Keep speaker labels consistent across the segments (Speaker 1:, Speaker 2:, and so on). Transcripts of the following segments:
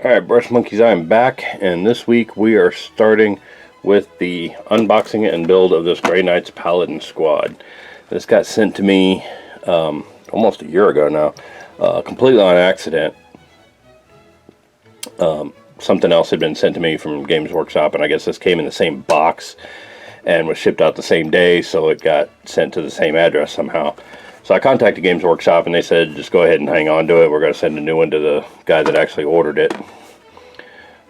Speaker 1: Alright, Brush Monkeys, I am back, and this week we are starting with the unboxing and build of this Grey Knights Paladin squad. This got sent to me almost a year ago now, completely on accident. Something else had been sent to me from Games Workshop, and I guess this came in the same box and was shipped out the same day, so it got sent to the same address somehow. So I contacted Games Workshop and they said, just go ahead and hang on to it. We're going to send a new one to the guy that actually ordered it.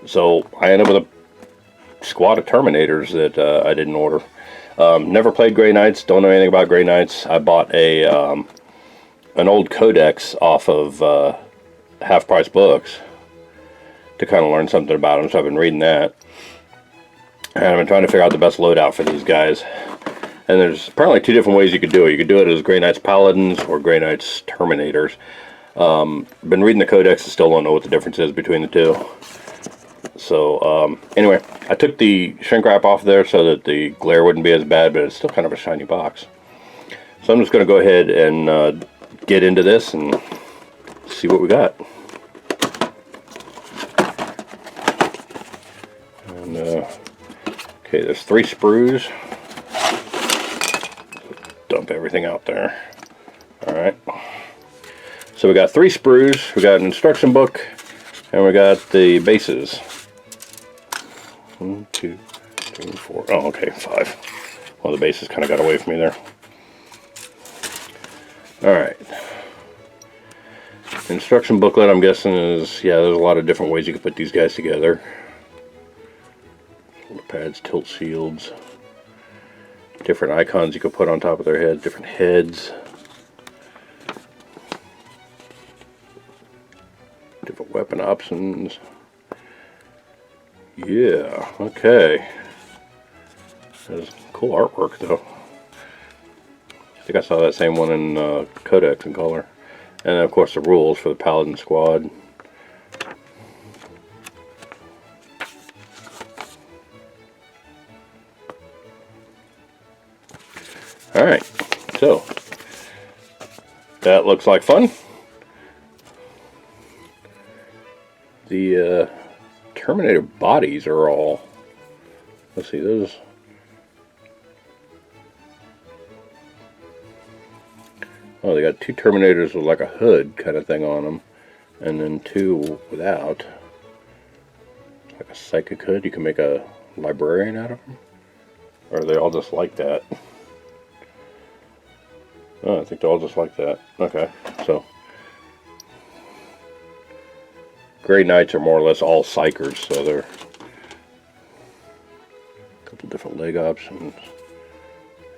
Speaker 1: So I ended up with a squad of Terminators that I didn't order. Never played Grey Knights, don't know anything about Grey Knights. I bought an old codex off of Half Price Books to kind of learn something about them, so I've been reading that. And I've been trying to figure out the best loadout for these guys. And there's apparently two different ways you could do it. You could do it as Grey Knights Paladins or Grey Knights Terminators. Been reading the codex and still don't know what the difference is between the two. So, anyway, I took the shrink wrap off there so that the glare wouldn't be as bad, but it's still kind of a shiny box. So I'm just going to go ahead and get into this and see what we got. And, okay, there's 3 sprues. Dump everything out there. Alright. So we got 3 sprues, we got an instruction book, and we got the bases. 1, 2, 3, 4. Oh, okay, 5. Well, the bases kind of got away from me there. Alright. Instruction booklet, I'm guessing, is, yeah, there's a lot of different ways you can put these guys together. Shoulder pads, tilt shields. Different icons you could put on top of their heads, different heads. Different weapon options. Yeah, okay. There's cool artwork though. I think I saw that same one in Codex in color. And then of course the rules for the Paladin squad. Alright, so that looks like fun. The Terminator bodies are all, let's see, those, oh, they got 2 Terminators with like a hood kind of thing on them, and then 2 without, like a psychic hood. You can make a librarian out of them, or are they all just like that? Oh, I think they're all just like that. Okay, so Grey Knights are more or less all psychers, so they're a couple different leg options.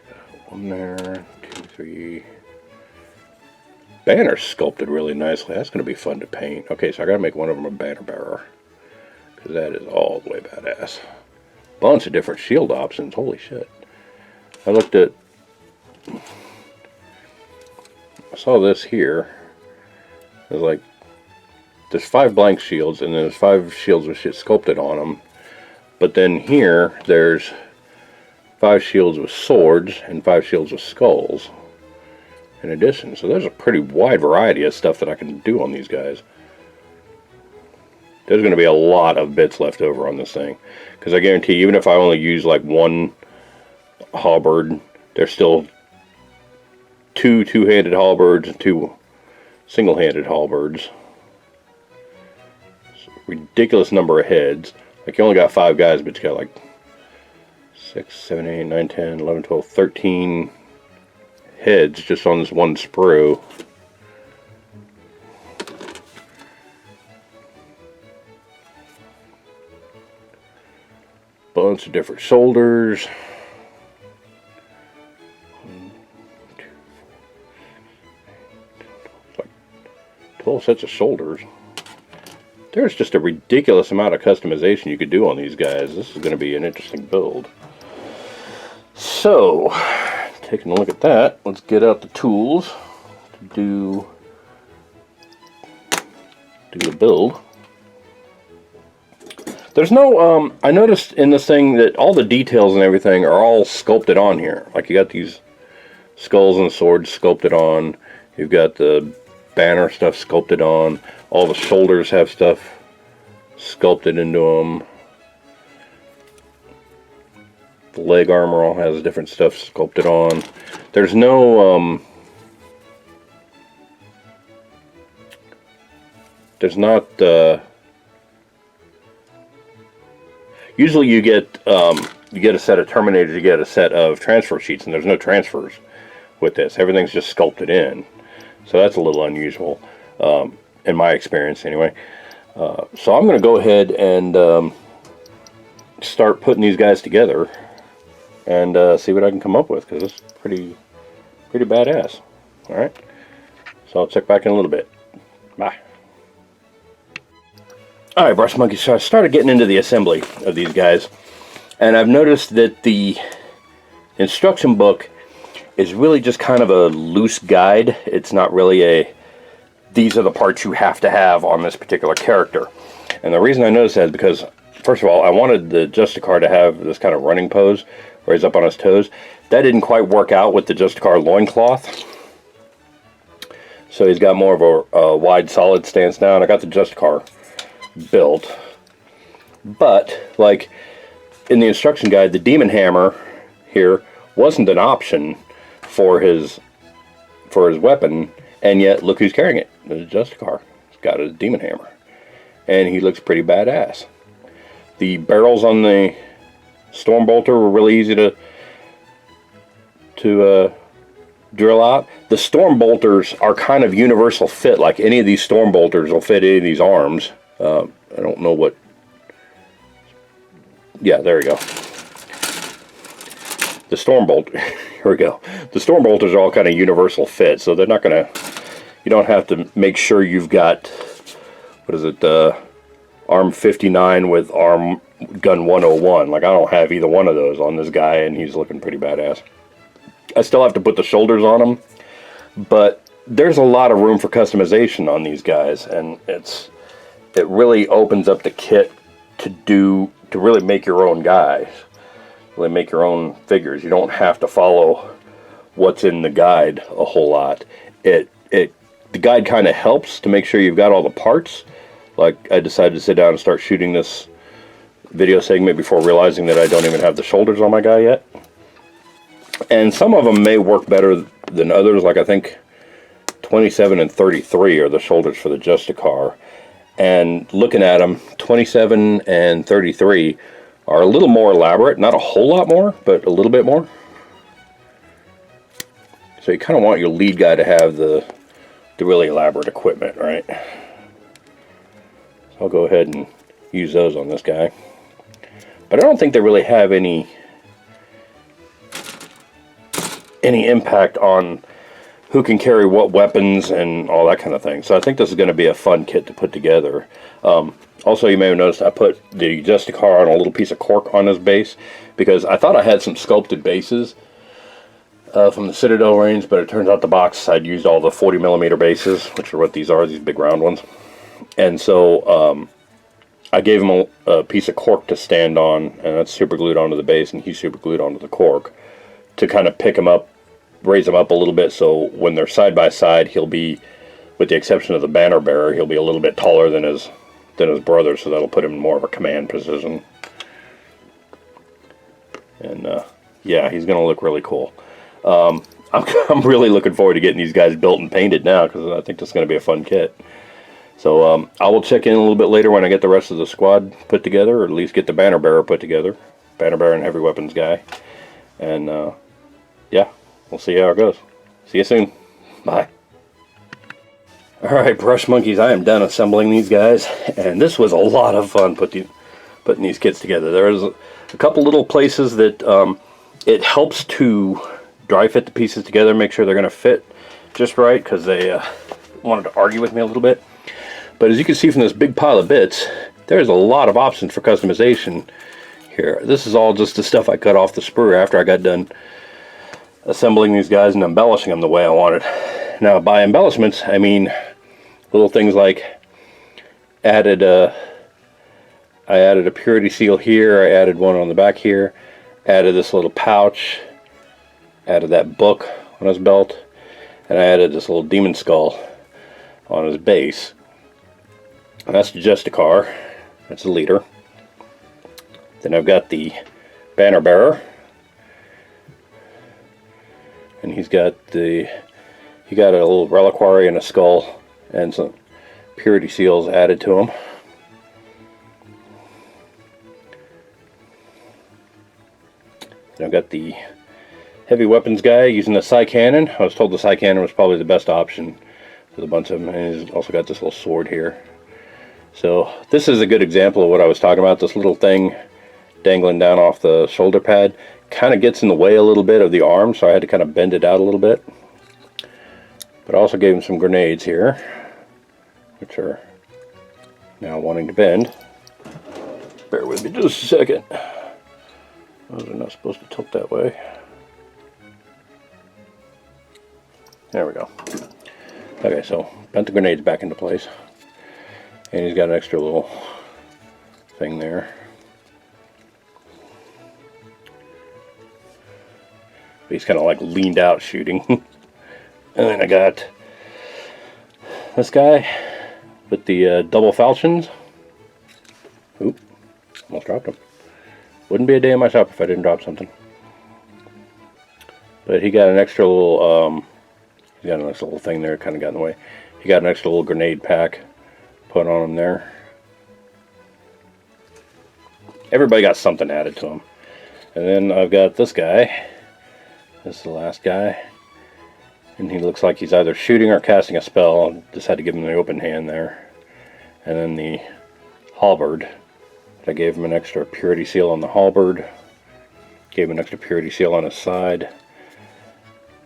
Speaker 1: Got 1 there, 2, 3. Banner's sculpted really nicely. That's going to be fun to paint. Okay, so I got to make one of them a banner bearer, because that is all the way badass. Bunch of different shield options. Holy shit! I looked at. I saw this here. There's like, there's 5 blank shields, and there's 5 shields with shit sculpted on them. But then here, there's 5 shields with swords and 5 shields with skulls in addition. So there's a pretty wide variety of stuff that I can do on these guys. There's going to be a lot of bits left over on this thing, because I guarantee even if I only use like 1 halberd, there's still 2 two-handed halberds and 2 single-handed halberds. Ridiculous number of heads. Like, you only got 5 guys, but you got like 6, 7, 8, 9, 10, 11, 12, 13 heads just on this one sprue. Bunch of different shoulders. 12 sets of shoulders. There's just a ridiculous amount of customization you could do on these guys. This is going to be an interesting build. So, taking a look at that, let's get out the tools to do the build. There's no, I noticed in this thing that all the details and everything are all sculpted on here. Like, you got these skulls and swords sculpted on. You've got the banner stuff sculpted on. All the shoulders have stuff sculpted into them. The leg armor all has different stuff sculpted on. There's no, there's not, usually you get a set of Terminators, you get a set of transfer sheets, and there's no transfers with this. Everything's just sculpted in. So that's a little unusual, in my experience anyway. So I'm going to go ahead and start putting these guys together and see what I can come up with, because it's pretty badass. Alright, so I'll check back in a little bit. Bye. Alright, Brush Monkeys, so I started getting into the assembly of these guys, and I've noticed that the instruction book is really just kind of a loose guide. It's not really a, these are the parts you have to have on this particular character. And the reason I noticed that is because, first of all, I wanted the Justicar to have this kind of running pose where he's up on his toes. That didn't quite work out with the Justicar loincloth. So he's got more of a wide, solid stance now, and I got the Justicar built. But, like, in the instruction guide, the Demon Hammer here wasn't an option for his weapon, and yet look who's carrying it. The Justicar. He's got a Demon Hammer. And he looks pretty badass. The barrels on the Stormbolter were really easy to drill out. The Stormbolters are kind of universal fit. Like any of these Stormbolters will fit any of these arms. I don't know what... Yeah, there we go. The Stormbolter... Here we go. The Stormbolters are all kind of universal fit, so they're not going to... You don't have to make sure you've got... What is it? Arm 59 with arm gun 101. Like, I don't have either one of those on this guy, and he's looking pretty badass. I still have to put the shoulders on him, but there's a lot of room for customization on these guys, and it really opens up the kit to really make your own guys, really make your own figures. You don't have to follow what's in the guide a whole lot. The guide kind of helps to make sure you've got all the parts. Like, I decided to sit down and start shooting this video segment before realizing that I don't even have the shoulders on my guy yet. And some of them may work better than others. Like, I think 27 and 33 are the shoulders for the Justicar. And looking at them, 27 and 33 are a little more elaborate. Not a whole lot more, but a little bit more. So you kind of want your lead guy to have the really elaborate equipment, right? So I'll go ahead and use those on this guy. But I don't think they really have any impact on who can carry what weapons and all that kind of thing. So I think this is going to be a fun kit to put together. Also, you may have noticed I put the Justicar on a little piece of cork on his base, because I thought I had some sculpted bases from the Citadel range, but it turns out the box I'd used all the 40mm bases, which are what these are, these big round ones. And so I gave him a piece of cork to stand on, and that's super glued onto the base, and he's super glued onto the cork to kind of pick him up, raise him up a little bit, so when they're side by side, he'll be, with the exception of the banner bearer, he'll be a little bit taller than his brother, so that'll put him in more of a command position. And yeah, he's going to look really cool. I'm really looking forward to getting these guys built and painted now, because I think this is going to be a fun kit. So I will check in a little bit later when I get the rest of the squad put together, or at least get the banner bearer put together. Banner bearer and heavy weapons guy. And yeah, we'll see how it goes. See you soon. Bye. Alright, Brush Monkeys, I am done assembling these guys, and this was a lot of fun putting these kits together. There's a couple little places that it helps to dry fit the pieces together, make sure they're going to fit just right, because they wanted to argue with me a little bit. But as you can see from this big pile of bits, there's a lot of options for customization here. This is all just the stuff I cut off the sprue after I got done assembling these guys and embellishing them the way I wanted. Now, by embellishments, I mean little things like I added a purity seal here, I added one on the back here, added this little pouch, added that book on his belt, and I added this little demon skull on his base. And that's the Justicar. That's the leader. Then I've got the banner bearer, and he got a little reliquary and a skull and some purity seals added to him. Then I've got the heavy weapons guy using the Psy Cannon. I was told the Psy Cannon was probably the best option with a bunch of them, and he's also got this little sword here. So this is a good example of what I was talking about. This little thing dangling down off the shoulder pad kind of gets in the way a little bit of the arm, so I had to kind of bend it out a little bit. But I also gave him some grenades here, which are now wanting to bend. Bear with me just a second. Those are not supposed to tilt that way. There we go. Okay, so bent the grenades back into place. And he's got an extra little thing there. He's kind of like leaned out shooting. And then I got this guy with the double falchions. Oop, almost dropped him. Wouldn't be a day in my shop if I didn't drop something. But he got an extra little, he got a nice little thing there, kind of got in the way. He got an extra little grenade pack put on him there. Everybody got something added to him. And then I've got this guy. This is the last guy, and he looks like he's either shooting or casting a spell. Just had to give him the open hand there. And then the halberd, I gave him an extra purity seal on the halberd, gave him an extra purity seal on his side,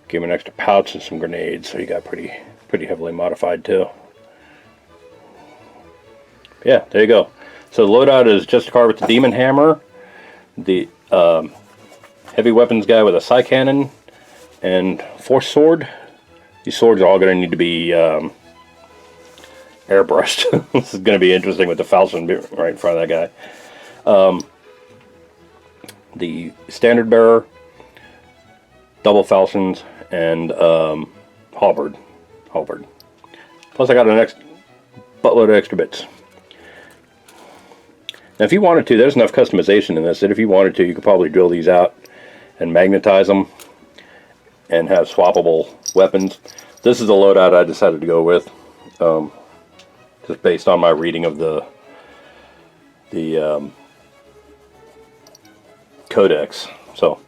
Speaker 1: gave him an extra pouch and some grenades, so he got pretty heavily modified too. Yeah, there you go. So the loadout is just a car with the demon hammer, the heavy weapons guy with a Psy Cannon, and force sword. These swords are all going to need to be airbrushed. This is going to be interesting with the falchion right in front of that guy. The standard bearer, double falchions, and halberd. Plus I got an buttload of extra bits. Now if you wanted to, there's enough customization in this that if you wanted to, you could probably drill these out and magnetize them and have swappable weapons. This is the loadout I decided to go with, just based on my reading of the codex. So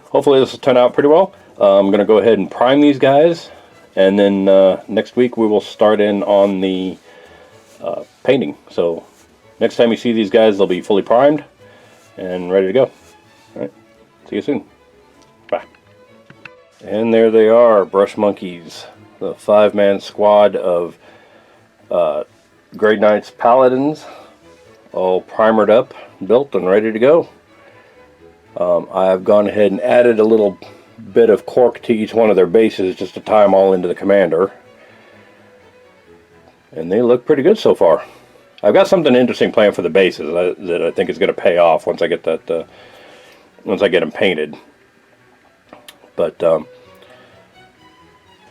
Speaker 1: hopefully this will turn out pretty well. I'm going to go ahead and prime these guys, and then next week we will start in on the painting. So next time you see these guys, they'll be fully primed and ready to go. Alright, see you soon. Bye. And there they are, Brush Monkeys, the 5-man squad of Grey Knights Paladins, all primered up, built, and ready to go. I've gone ahead and added a little bit of cork to each one of their bases just to tie them all into the commander. And they look pretty good so far. I've got something interesting planned for the bases that I think is going to pay off once I get that, once I get them painted. But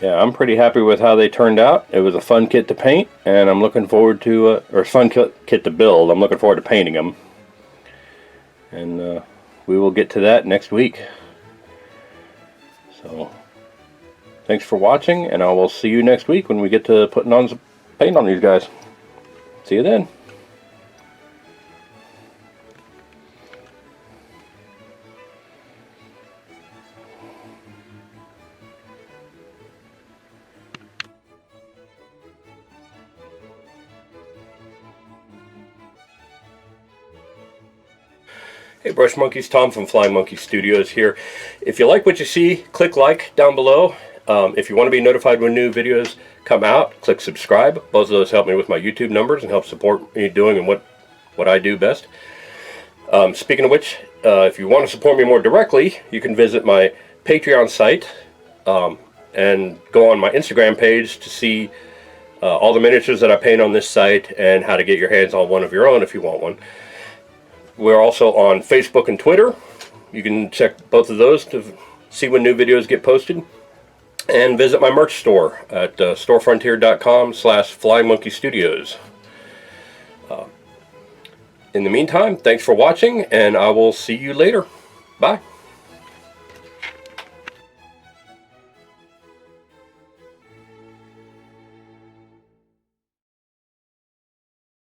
Speaker 1: yeah, I'm pretty happy with how they turned out. It was a fun kit to paint, and I'm looking forward to, or a fun kit to build. I'm looking forward to painting them. And we will get to that next week. So, thanks for watching, and I will see you next week when we get to putting on some paint on these guys. See you then. Hey Brush Monkeys, Tom from Flying Monkey Studios here. If you like what you see, click like down below. If you want to be notified when new videos come out, click subscribe. Both of those help me with my YouTube numbers and help support me doing and what I do best. Speaking of which, if you want to support me more directly, you can visit my Patreon site and go on my Instagram page to see all the miniatures that I paint on this site and how to get your hands on one of your own if you want one. We're also on Facebook and Twitter. You can check both of those to see when new videos get posted. And visit my merch store at storefrontier.com/flyingmonkeystudios. In the meantime, thanks for watching, and I will see you later. Bye.